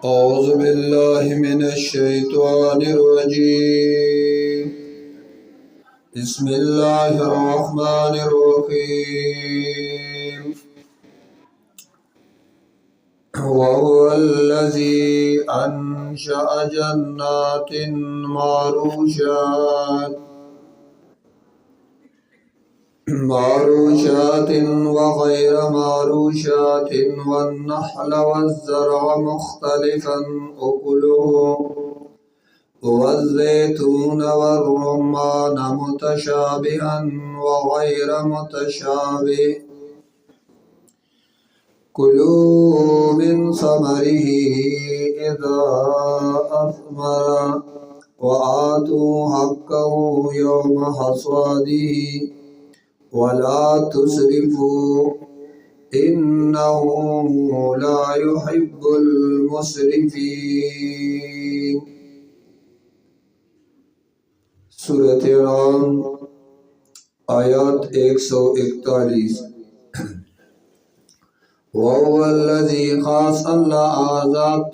أعوذ بالله من الشيطان الرجيم. بسم الله الرحمن الرحيم. وهو الذي أنشأ جنات معروشات وغير معروشات والنخل والزرع مختلفا أكله والزيتون والرمان متشابها وغير متشابه كلوا من ثمره إذا أثمر وآتوا حقه يوم حصاده ولا تسرفوا إنه لا يحب المسرفين. सूरत राम आयत 141। वल्लज़ी खास अल्लाह आज़ाद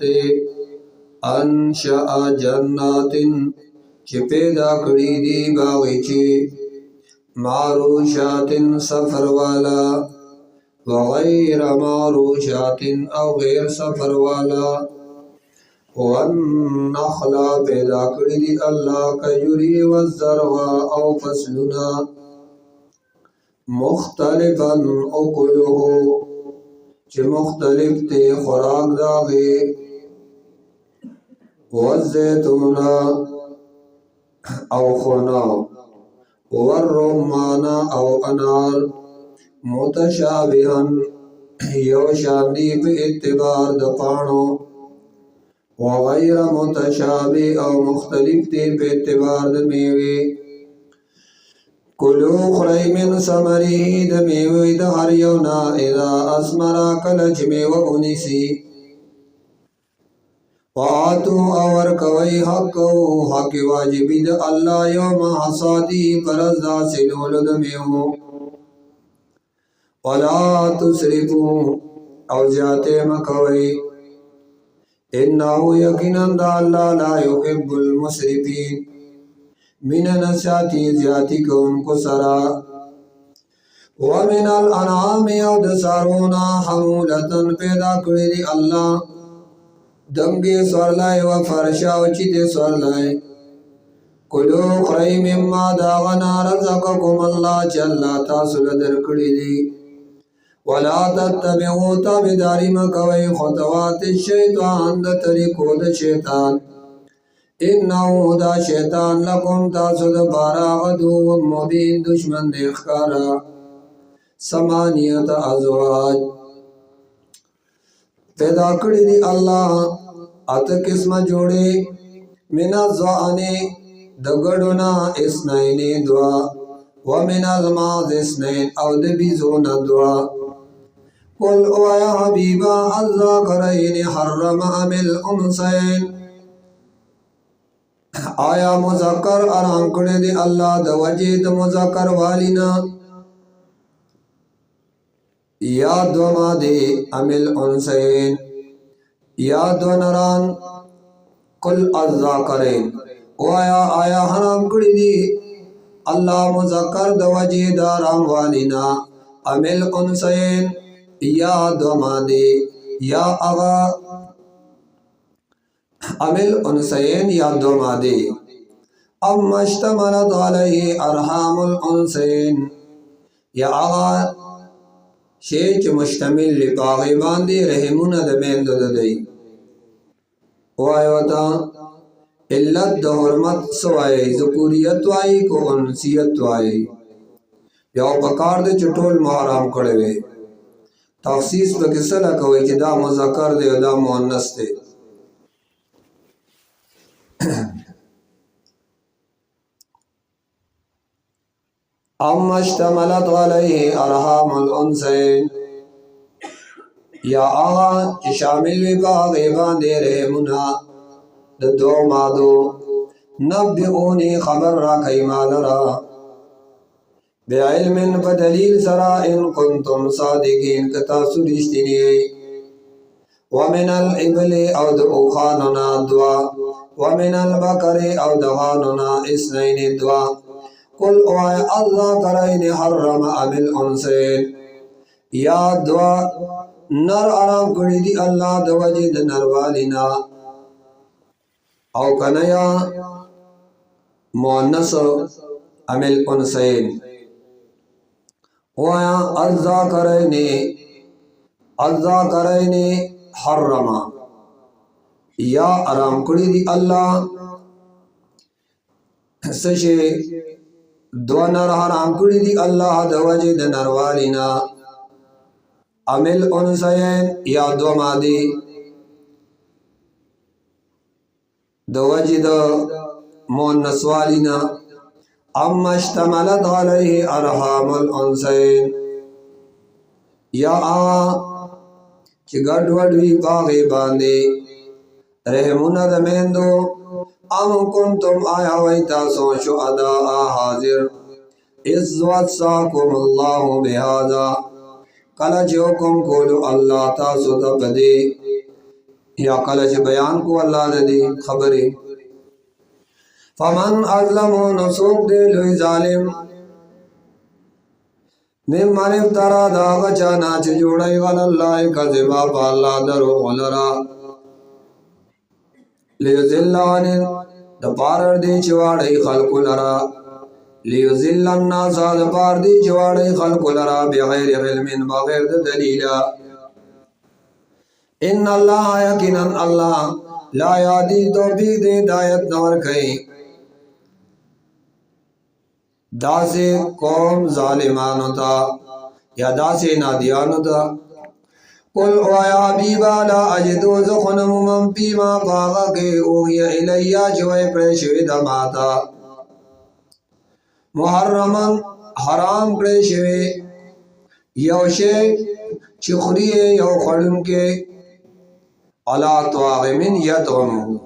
अंशअ जन्नातिन चे पैदा करी दी बागीचे मारूशातिन सफर वाला वगैर मारूशातिन और गैर सफर वाला वन्नखला पैदा करी दी अल्लाह खजूरी वज़्ज़रवा और फसलुना मुख्तलिफन उकुलुहु चे मुख्तलिफ ते खुराक दागे वज़्ज़ैतूना और खुना वर्रुम्माना और अनार मुतशाबिहन योशानी पे इत्तिबार दपानो वगैर मुतशाबि और मुख्तलिफ ते पे इत्तिबार दमेवे कुलू खुरई मिन समरी दमेवे दहर यौना इदा अस्मरा कलच में वुनिसी वातु और कवई हक वाजिबी द अल्लाह यौम हसादी परज़ा से लोलद में हो वला तुसरिफू और जाते मकवई इन्नहु यकीनन अल्लाह ला युहिब्बुल मुसरिफीन मिन नसाती ज्याति को उनको सरा वमिनल अनामी और दसारोना हमूलतन पैदा करी अल्लाह दंगे स्वरलाए व फरशा उचिते स्वरलाए कुलू खरई मिम्मा दागना रज़क़कुम अल्लाह चल्ला तासुल दरकड़ी दी वला तत्तबिउ ताबिदारी मकवई खुतवात शैतान द तरीको द शैतान इन्नहु दा शैतान लकुम तासुद बारा अदुव्वुम मुबीन दुश्मन देखकारा समानियत अज़वाज पैदा करी दी अल्लाह अत किस्म जोड़े मिना ज़ाने दगड़ना इसनैने दुआ व मिनल माज़ इसनैन और दबीज़ोना दुआ कुल ओ या हबीबा अज़्ज़ाकरैन हर्रम अमिल उनसैन आया मुज़क्कर आराम करे दे अल्लाह द वजह द मुज़क्कर वालिना या दोमा दे अमिल उनसैन या दोनरान कुल अज़्ज़ाकरैन ओ आया हराम करी दी अल्लाह मुज़क्कर द वजह द आराम वालिना अमिल उनसैन या दोमा दे या अगा अमिल उनसैन या दोमा दे अम्मा इश्तमलत अलैहि अरहामुल उनसैन या आगा शेच मुश्तमिल लिपागे बांधे रहमुना दमेंद ददई वायवता इल्लत द हुर्मत सवाए ज़ुकुरियत वाई को उनसियत वाई या पकार दे चटोल महराम कड़वे तखसीस बकिसला कोई कि दा मुज़क्कर दे दा मुअन्नस दे अम्मा इश्तमलत अलैहि अरहामुल उनसैन या आगा शामिल विभागे बांधे रहमुना द दो मादो नब्बिऊनी खबर राखई मालरा बेइल्मिन बदलील सरा इन कुंतुम सादिकीन कता सुरिश्तिनी ومن الإبل أو دخاننا دوا ومن البقر أو دخاننا اثنين دوا قل أوائي الذكرين حرم أم الأنثيين یا دوا نر آرام کړی دی الله د وجه د نروالینا او کنیا مؤنث عمل انثیین وایا الذکرین حرم یا آرام کړی دی الله سشه دو نر حرام کړی دی الله د وجه د نروالینا عمل انثیین یا دو مادی د وجه د مؤنث والینا اما اشتملت علیه ارحام الانثیین یا چې ګډ وډ وی باغې باندې رحمونه د میندو ام کنتم آیا وای تاسو شهداء حاضر اذ وصاکم الله بهذا کله چې حکم کولو الله تاسو ته پدې یا کله چې بیان کو الله دې خبره فمن اظلم نسوک دې لوی ظالم ممن افترا دا غچانا چې جوړای غل الله کذبا بالله درو ولرا لیذلان د پار دې چواړی خلق لرا لیذل الناس د پار دې چواړی خلق لرا بغیر علم بغیر د دلیل ان الله یقینا الله لا یادی توفیق دې ہدایت نور کئ داسې قوم ظالمانو تا یا داسې نادیانو تا قل اویا حبیبا لا اجدو زخنم من پیما باغا کے اوہی الیا جوئے پریشوی دا ماتا محرمن حرام پریشوی یوشے چخری یو خڑن کے علا طواغمن یدغمو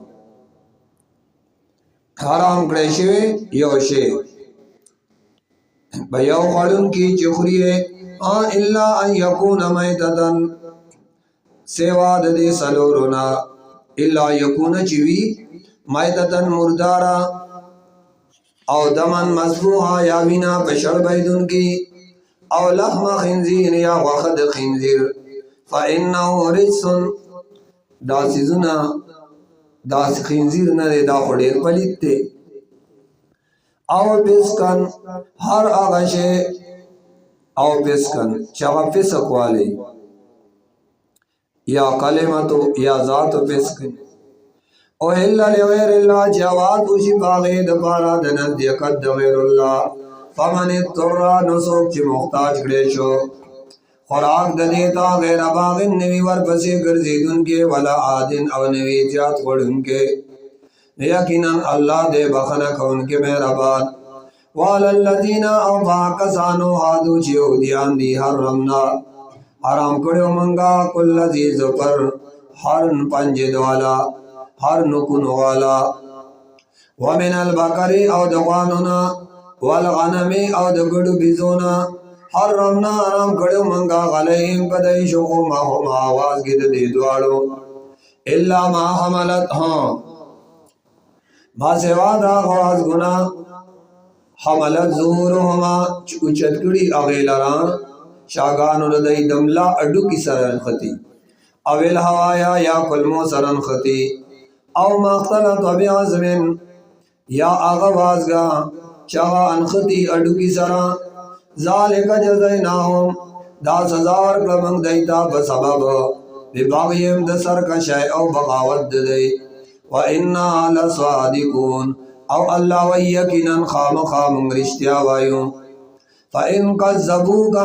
حرام پریشوی یوشے بیاو خڑن کی چخری الا ان یکون میتتن سیوا د دې سلورنا الا یکون چوی میتتن مردارا او دمن مذبوحا یا وینا بشر بیدن کی او لحم خنزیر یا وخد خنزیر فإنه رجس دا سیزونا دا خنزیر نده دا خوڑیر پلیت تے او پسکن ہر آغشے او پسکن چاگا پسک والے یا کلمتو یا ذاتو پسکن او اللہ لغیر اللہ جواد وشی باغید پارا دنزدیقت دغیر اللہ فمن اضطرہ نسوک چی مختاج کریشو خوراک دنیتا غیر باغن نوی ورپسی گرزیدن کے ولا آدن او نوی جات خورن کے یقیناً اللہ دے بخنک ان کے مہربان والالذین او باکسانو حادو چیہودیان دی حرمنا حرام کڑیو منگا کل لذیذ پر ہر پنجد والا ہر نکن والا ومن البکری او دغانونا والغنم او دگڑو بیزونا حرمنا حرام کڑیو منگا غلیم پدائی شخوما ہما آواز گید دی دوارو اللہ ما حملت ما سوا دا غواز گنا حملت ظهورهما چوچت کڑی اغیلران شاگانو ردائی دملا اڈو کی سرن خطی اویل ہوایا یا کلمو سرن خطی او مختلط و بیعظمن یا آغوازگا چاگا انخطی اڈو کی سرن ذالک جزیناہم دا سزار کلمنگ دیتا بسبب بباغیم دسر کا شیع او بغاوت دی وَإِنَّا لَصَادِقُونَ او اللہ وَيَّكِنًا خام خام رشتیا وایوں فَإِن قَذَّبُوكَ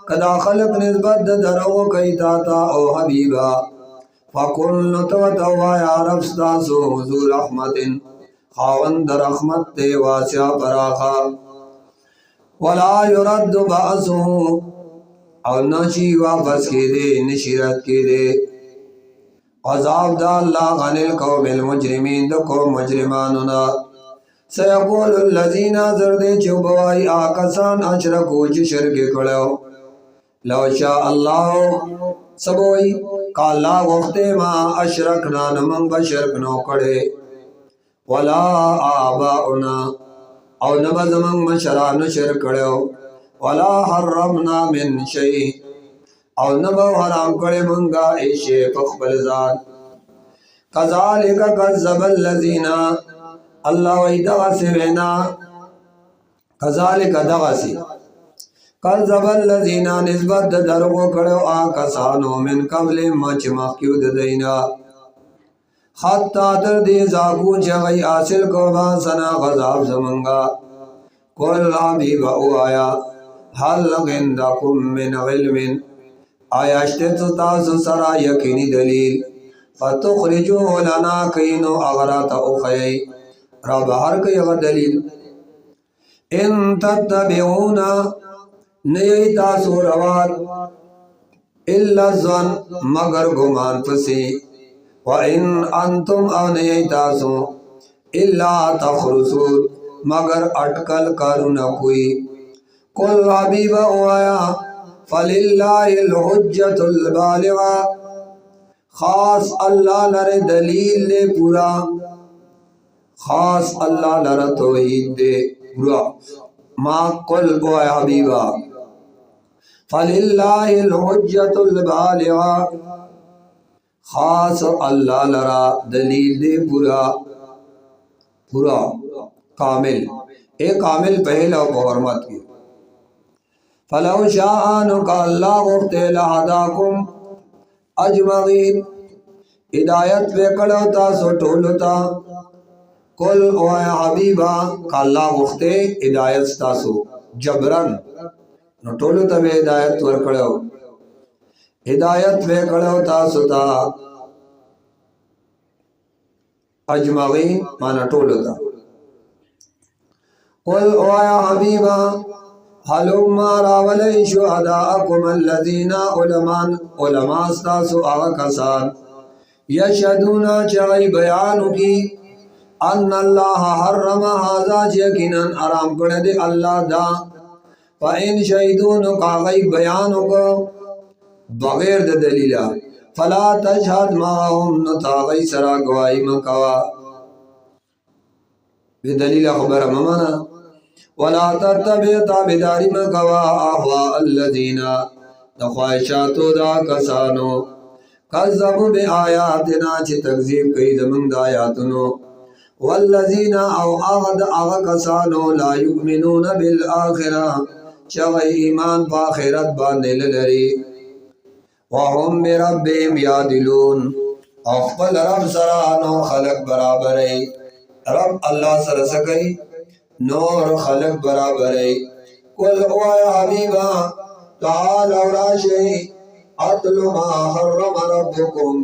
کدا خلق نسبت درو کئی تاتا او حبیبا فَقُلْ نُتَوَتَوَا یا رفستاسو حضور رحمت خاوند رحمت تے واسع پراخا وَلَا يُرَدُّ بَعْسُهُ او نشی واپس کی دے نشیرت کی دے عذاب دا اللہ غن القوم المجرمین دا قوم مجرماننا سیقول اللذین زردے چوبوائی آکسان اشرکو چی شرک کڑو لو شاء اللہ سبوئی काला वक्ते मा अशरकना नमंग बशरक नो कड़े वला आबाउना और नबा जमंग मशरान शर कड़ो वला हर्रमना मिन शै और नबा हराम करे मंगा ऐशे पखबल जात कज़ालिका कज़्ज़बल लज़ीना अल्लाह वहीदा से वेना कज़ालिका दगासी कज़्ज़बल लज़ीना निस्बत दरगो कड़ो आकसानो मिन कबल मच मख्यूद दैना हत्ता तर दे जागू जगई आसिल को बासना गज़ाब जमंगा कुल हबीब आया हल गिंदकुम मिन इल्मिन आयाश्ते तो तासु सरा यकीनी दलील फतुखरिजू लना कईनो अगरात उखई रब हर कई अगर दलील इन तत्तबिऊना नई तासु रवात इल्ला ज़न मगर गुमान फसी व इन अंतुम अव नई तासु इल्ला तखरुसून मगर अटकल करू न कोई कुल हबीब आया फलिल्लाहिल हुज्जतुल बालिगा खास अल्लाह लरे दलील ले पूरा खास अल्लाह लरे तौहीद दे पूरा मा कुल ओ हबीबा फलिल्लाहिल हुज्जतुल बालिगा खास अल्लाह लरा दलील दे पूरा पूरा कामिल एक कामिल पहला हरमत की फलौ शाअनु का अल्लाह वक्ते लहदाकुम अजमईन हिदायत पे कड़ोता सो टोलता कुल ओ हबीबा का अल्लाह वक्ते हिदायत तासो जबरन न टोलता वे हिदायत वर कड़ो हिदायत पे कड़ोता सुता अजमईन माना टोलता कुल ओ हबीबा हलुम्मा रावलै शुहदाअकुम अल्लज़ीना उलमास्तासु आकसान यशहदूना चाई बयान की अन्नल्लाह हर्रम हाज़ा यकीनन आराम करे दे अल्लाह दा फ़इन शहीदून कागई बयान को बगैर द दलीला फला तशहद माहुम न तागई सरा गवाही मकवा बेदलीला खबर ममाना वला तत्तबि ताबिदारी मकवा अहवा अल्लज़ीना ख्वाहिशातो दा कसानो कज़्ज़बु बि आयातिना छि तकज़ीब कई ज़मंग दा आयातनो वल्लज़ीना आगा कसानो ला युमिनून बिल आखिरा चगई ईमान पा आखिरत बांधे लरी वहुम बिरब्बिहिम यादिलून अखबल रब सरानो खलक बराबर है रब अल्लाह सर सकई नूर खलक बराबर है कुल ओ हबीबा ताल औराशे अतलु मा हर्रम रब्बुकुम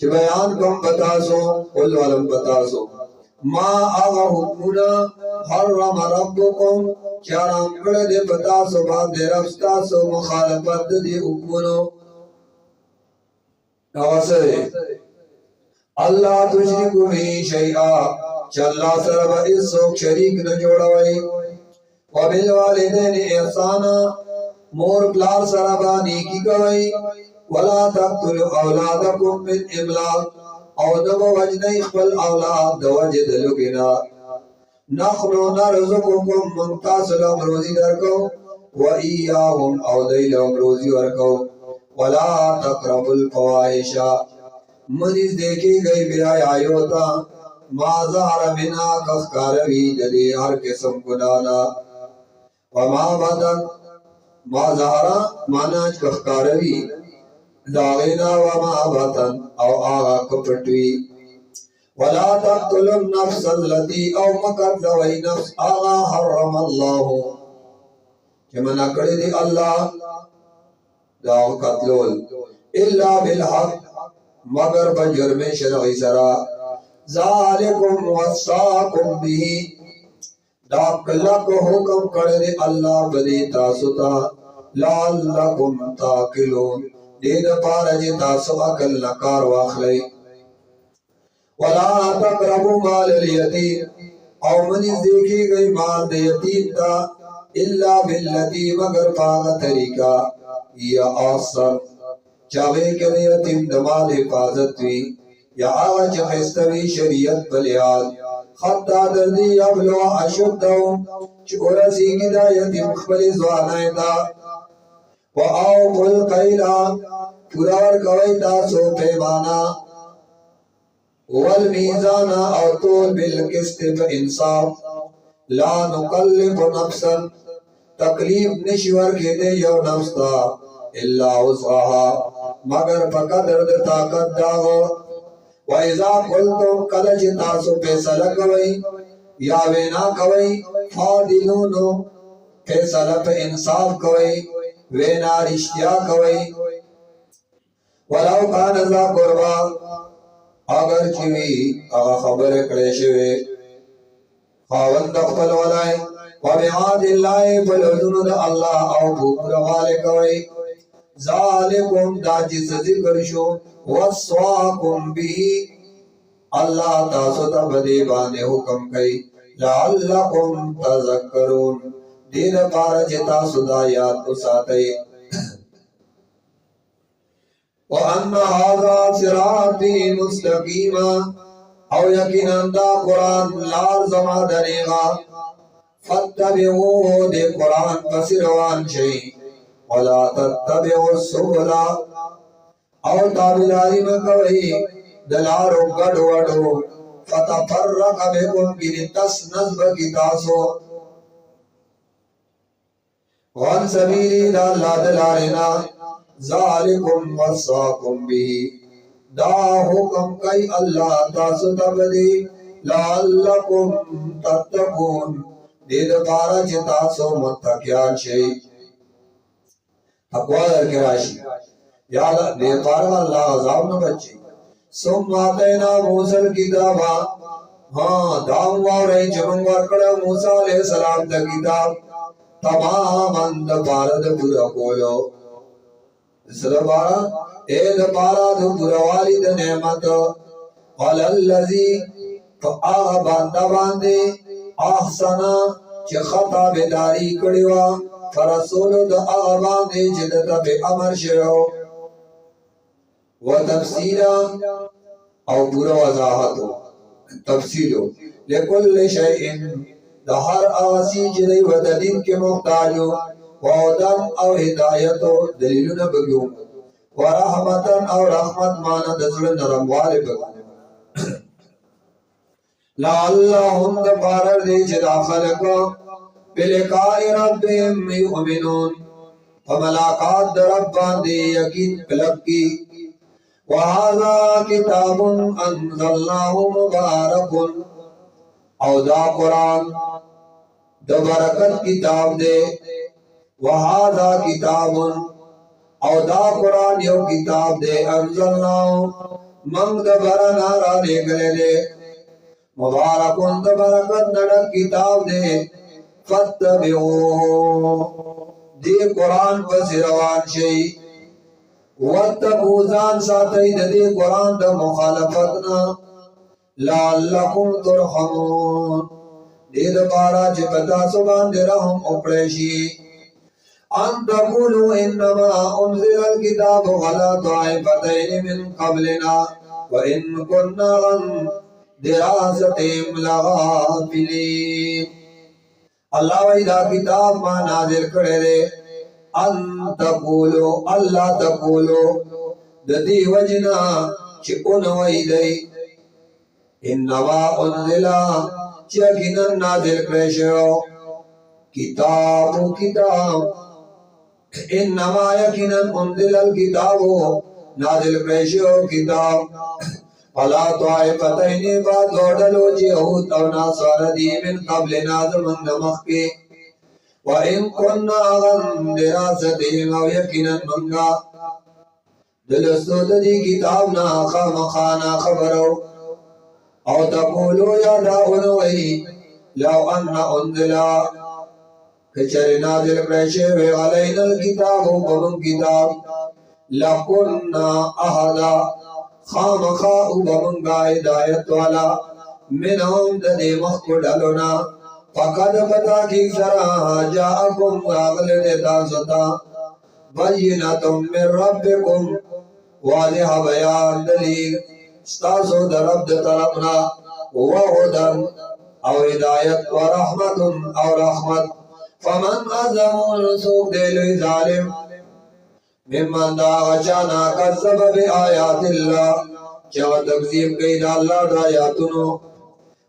कि बयान कम बतासो कुल वालम बतासो मा आगा हुकुना हर्रम रब्बुकुम चाराम कड़े दे बतासो बांधे रफ्तासो मुखालफत दे हुकुनो नवासरे अल्लाह तुश्रिकु बिही शैआ चल्ला सरब इस्सोक शरीक न जोड़ावई वबिल वालिदैन ihsana मोर प्लार सरबा नेकी गवई वला तक़तुलु औलादकुम मिन इमलाक और दबो वजनई खपल औलाद दवज दलुगिना नखनु नरजुकुम मुंतासलम रोजी दरको व इयाहुम औदैलम रोजी वरको वला तक़रबुल फवाहिशा मनिज देखी गई बिराय आयोता माज़हर मिना कफ़कारवी जदे हर किस्म गुनाना वमा बदन माज़हरा माना कफ़कारवी दागिना वमा बदन औ आगा कपटवी वला तक़तुलुन नफ्स अल्लती औ मकत लवई नफ्स आगा हर्रम अल्लाह के मना करे दे अल्लाह दाव कत्लोल इल्ला बिलहक मगर बजुर्म शरई सरा ज़ालिकुम वस्साकुम बिही दाकला को हुक्म करे दे अल्लाह बदे तासुता लअल्लकुम ताकिलून दे द पारजे तासु अकल नकार वाखले वला तक़रबु माल यतीम और मनी देखी गई माल दे यतीम ता इल्ला बिल्लती मगर पागा तरीका या आसर चाहे के लिए यतीम दमाल हिफाजत हुई या आवा चखस्तवी शरीयत बलियाद खत्ता दर्दी अबलो अशुद्धो चोरसी गिदा यतीम खबली ज़वानाइदा व आओ कुल कैला पुरावर कवैता सो पैमाना वल मीज़ाना और तोल बिल किस्त इंसाफ ला नुकल्लिफ नफ्सन तकलीफ निश्वर के दे यो नफ्सा इल्ला उसहा मगर फकदर द ताकत दाहो व इज़ा कुल्तुम कलज तासु फैसला कवई या वेना कवई फादिलूनो फैसला पे इंसाफ कवई वेना रिश्तिया कवई वलाउ कान ज़ा कुर्बा अगर चिवी अगा खबर कलेशवे खावंद अख्फल वलाए वबिआदिल्लाहि फलुजुनुद अल्लाह औ भूपुर वाले कवई ज़ालिकुम दाजिस जिक्र वस्वाकुम बिही अल्लाह तासो तबदे बाने हुक्म कई लअल्लकुम तज़क्करून दीन पार जिता सुदायात उसाते व अन्ना हाज़ा सिराती मुस्तकीमा औ यकीनन दा कुरान लाल जमा दरेगा फत्तबिऊहु दे कुरान पसिरवान शई वला तत्तबिउ सुबुला औ ताबिदारी में कवई दलारो गडवडो फतफर्रक बिकुम बिन तस्नज़ बकितासो वन सबीली ला दलारिना ज़ालिकुम वस्साकुम बिही दा हुक्म कई अल्लाह तासु तबदी लअल्लकुम तत्तकून दीद पारा चितासो मुत्तकियान शई अक़वाल के राशि या दे पारा अल्लाह अज़ाब न बच्ची सुम आतेना मूसल किताबा हाँ दाम वारे जमंग वरकड़ा मूसा अलैहि सलाम द किताब तमामन द पारद पूरा कोलो इसलबारा ए द पारा द पूरा वाली द नेमत वलल्लज़ी तो आह बांदा बांदे ahsana če khata bedari kadiwa farasulu da aban de jidata be amar shiro wa tafsila aw pura wazahato tafsilo likulli shay'in da har asi jidai wa dalil ke muhtajo wa hudan aw hidayato daliluna bagyo wa rahmatan aw rahmat mana dasul naram wale bagyo लअल्लहुम दबारर दे जदा खलको बिलिकाइ रब्बिहिम युमिनून फमलाकात रब्बान दे यकीन कलकी वहाज़ा किताबुन अंज़लनाहु मुबारकुन औदा Quran the बरकत किताब दे वहाज़ा किताबुन औदा कुरान यो किताब दे अंज़लनाहु मंग the बरना रा ले गले दे मुबारकुन the बरकत नडक किताब दे फत्तबिऊहु दे कुरान पर सिरवान शई वत्तकू जान साथई दे कुरान द मुखालफतना लअल्लकुम तुरहमून दे द पारा च पता सुबान दे रहम उपरेशी अन तक़ूलू इन्नमा उन्ज़िलल किताबु अला ताइफ़तैन मिन क़ब्लिना व इन कुन्ना अन दिरासतिम लगाफिलीन अल्लाह वैदा किताब मा नाजिल करे दे अन तक़ूलू अल्लाह तक़ूलू ददी वजना चिकुन वैदई इन्नमा उन्ज़िला यकीनन नाजिल करे शो किताबु किताब इन्नमा यकीनन उन्ज़िलल किताबु नाजिल करे शो किताब अला ताइफ़तैनि बाद लोडलो यहूद और नासारा दी मिन क़ब्लिना ज़मन नमख के व इन कुन्ना अन दिरासतिहिम अव यकीनन मंगा दिलस्तो दी किताब ना खाना खबरो औ तक़ूलू या दाउन वही लौ अन्ना उन्ज़िला कचरे नाज़िल करे वे अलैनल किताबु बमन किताब लकुन्ना अहदा खामखा उबमंगा हिदायत वाला मिनहुम दने मखुड अलना फकद पता की सरा जाअकुम रागल देता सता बय्यिनतुम मिन रब्बिकुम واضح بیان دلیل ستاسو در رب د طرفنا وهدن او هدایت ورحمت او رحمت فمن اظلم سوق دلوی ظالم ممن دا غچانا کذب بی آیات اللہ چاو تکذیب کئی دا اللہ دا آیاتنو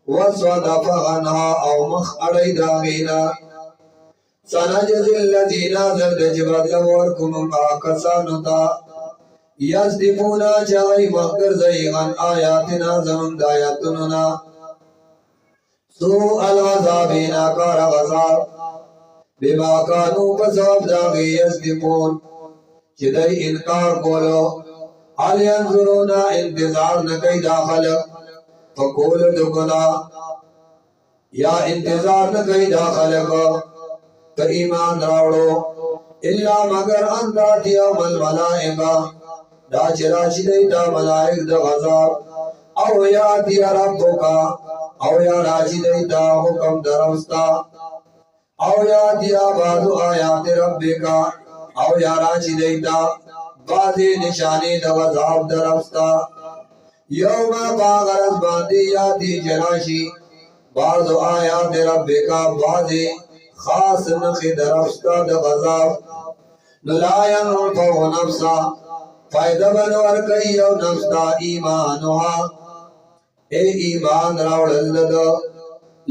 وصدف عنها او مخ اڑی داغینا سنجز الذین زرد جبت لورکم آکسانو تا یصدفونا چاوی مخگر زیغن آیاتنا زمن دا آیاتنونا سوء العذابینا کار غذاب بما کانو پسوب داغی یصدفون چدئی انکار کولو حال ینظرونا انتظار نکی دا خلق فکول دکنا یا انتظار نکی دا خلق تو ایمان راوڑو اللہ مگر انداتی اوم الملائکہ دا چراشی دیتا ملائک دا غذاب او یاتی ربکا او یا راشی دیتا حکم درستا او یاتی آبادو آیات ربکا او یا راشی دیتا بازی نشانی دا غذاب درستا یوم باغرز باندی یاتی جراشی بازو آیات ربکا بازی خاص نخی درستا دا غذاب نلاین رفو نفسا فائدہ بنور کئی او نفستا ایمانوها اے ایمان راوڑل دا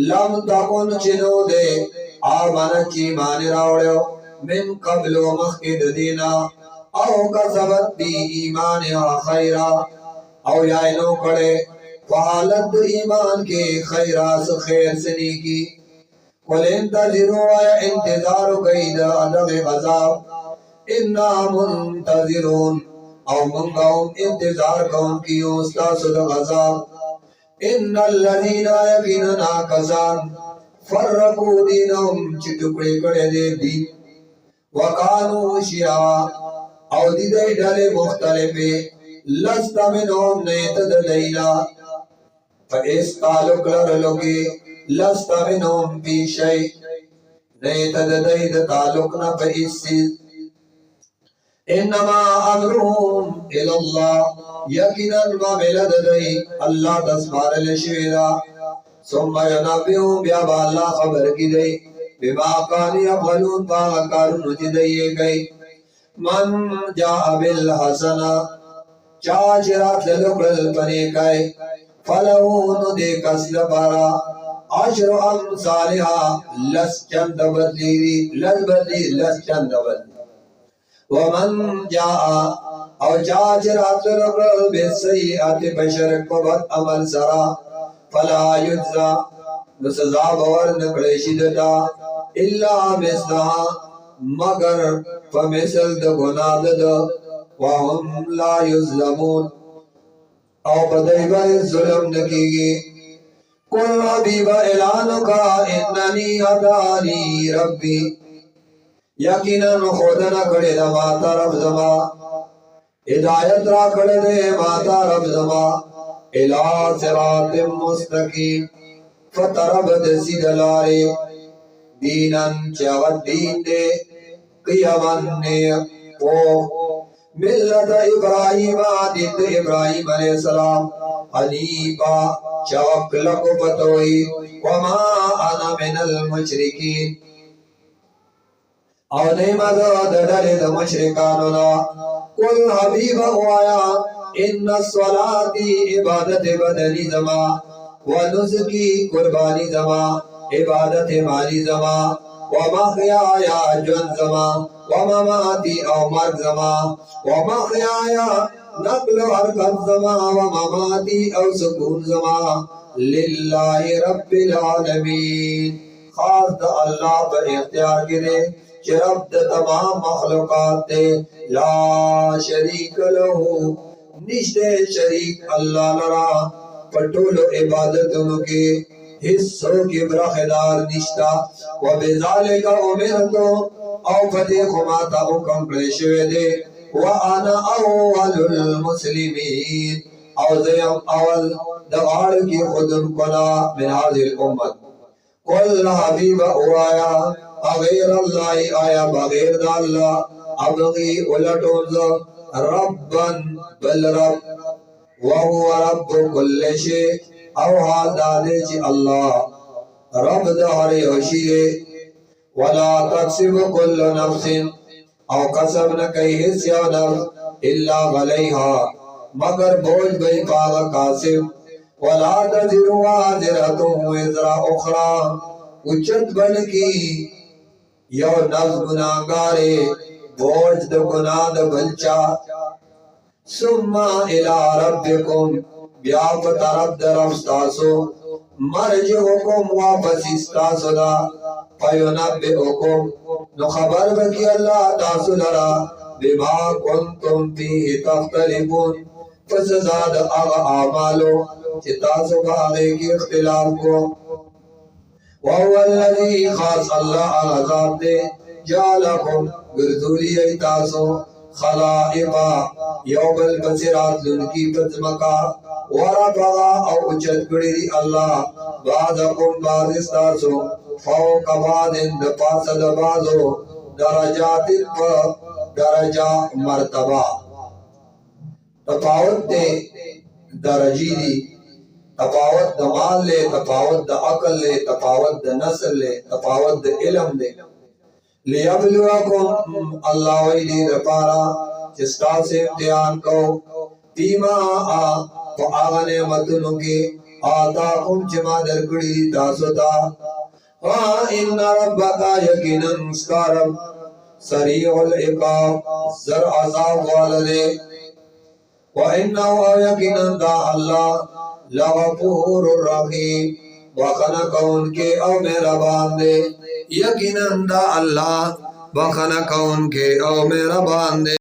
لم تکن چنو دے آمن چی مان راوڑیو من قبل و مخید دینا او کسبت بی ایمانها خیرا او یائنو کڑے فحالت ایمان کے خیراس خیر سنی کی قل انتظروا یا انتظار قید ادغ غذاب انا منتظرون او منگاهم انتظار کون کیو استاسد غذاب ان الذین یقیننا کسان فرقو دینهم چی ٹکڑے کڑے دے دین وکانو شیعا او دی دی ڈھلے مختلفے لست منهم نیتد دینا فیس تعلق لرلوگی لست منهم فی شئی نیتد دید تعلق نا فیس سیز انما امرهم الاللہ یقینا معاملت دی اللہ تسبار لشویدہ ثم ینبیهم بیابا اللہ خبر کی دی بما کانی افغلون پاگا کارونو چی دیئے گئی من جاء بالحسنہ چاچرات للقل پنے کئی فلہون دے کسل پارا عشر امثالها لس چند بدلی لس بدلی لس چند بدلی ومن جاء او چاچرات للقل بسیئات بشرک وبد عمل سرا فلا یجزا نسزا بور نکڑیشی دتا اللہ مثلها مگر فمثل د گناہ د وهم لا یظلمون او بدای بای ظلم نکیگی قل حبیب اعلان کا اننی ہدانی ربی یقینا خودنا کڑے دا ماتا رب زما ہدایت را کڑے دے ماتا رب زما الہ صراط مستقیم فطرب دسی دلارے دینن چاوت دین دے قیامن نے او ملت ابراہیم آدت ابراہیم علیہ السلام حنیفا چوک لکو پتوئی وما انا من المشرکین او نیمد دڑل دا مشرکانونا قل حبیب اوایا ان الصلاة عبادت بدنی زما ونسکی قربانی زما عبادت مالی زما ومحیایا جن زما ومماتی او مرگ زما ومحیایا نقل حرکت زما ومماتی او سکون زما للہ رب العالمین خاص دا اللہ پر اختیار کرے کہ رب دا تمام مخلوقات دے لا شریک لہو نشتے شریک اللہ لرا پٹولو عبادتوں کے حصوں کی برخدار نشتا وبذالک امرتو او فتح خماتا حکم پریشوے دے وانا اول المسلمین او زیم اول دوار کی خودم کنا من هذه الامت قل حبیب اوایا اغیر اللہ آیا بغیر دا اللہ ابغی الٹوز रब्बन बल रब वहुव रब्बु कुल्लि शै औ हाल दादे ची अल्लाह रब दहरे हशीरे वला तक्सिबु कुल्लु नफ्सिन औ कसब न कई हिस्सा नफ्स इल्ला अलैहा मगर बोझ गई पागा कासिब वला तज़िरु वाज़िरतुन विज़रा उखरा उच्चत बन की यो नफ्स गुनाहगारे बोझ द गुनाह द बलचा सुम्मा इला रब्बिकुम ब्याप तरफ दरफ्तासो मरजिउकुम वापस इस्तासुदा फयुनब्बिउकुम नो खबर बकी अल्लाह तासुलरा बिमा कुंतुम फीहि तख्तलिफून फसजाद अग आमालो चितासु बागे की इख्तिलाफ को वहुवल्लज़ी खास अल्लाह अज़ाते जालकुम गुरदुली तासो खलाइबा यौमल बसिरात लुनकी पतमका वरफा औ उचत कड़ी अल्लाह बादकुम बादिस्तासो फौक बादिन पासद बाजो दरजातिन पर दरजा मर्तबा तफावत दे दरजी दी तफावत द माल ले तफावत द अकल ले तफावत द नस्ल ले तफावत द इल्म ले लियबलुवकुम अल्लाह वही दपारा जिसका से इम्तिहान को फीमा आ तो आगने मतनु के आताकुम जमा दरकड़ी दासोता हाँ इन्ना रब्बका यकीनन मुस्कारब सरीउल इकाब जर अज़ाब वाले व इन्ना यकीनन दा अल्लाह लगफूरुर रहीम वखना कौन के औ मेहरबान दे यकीनन दा अल्लाह वखना कौन के औ मेहरबान दे।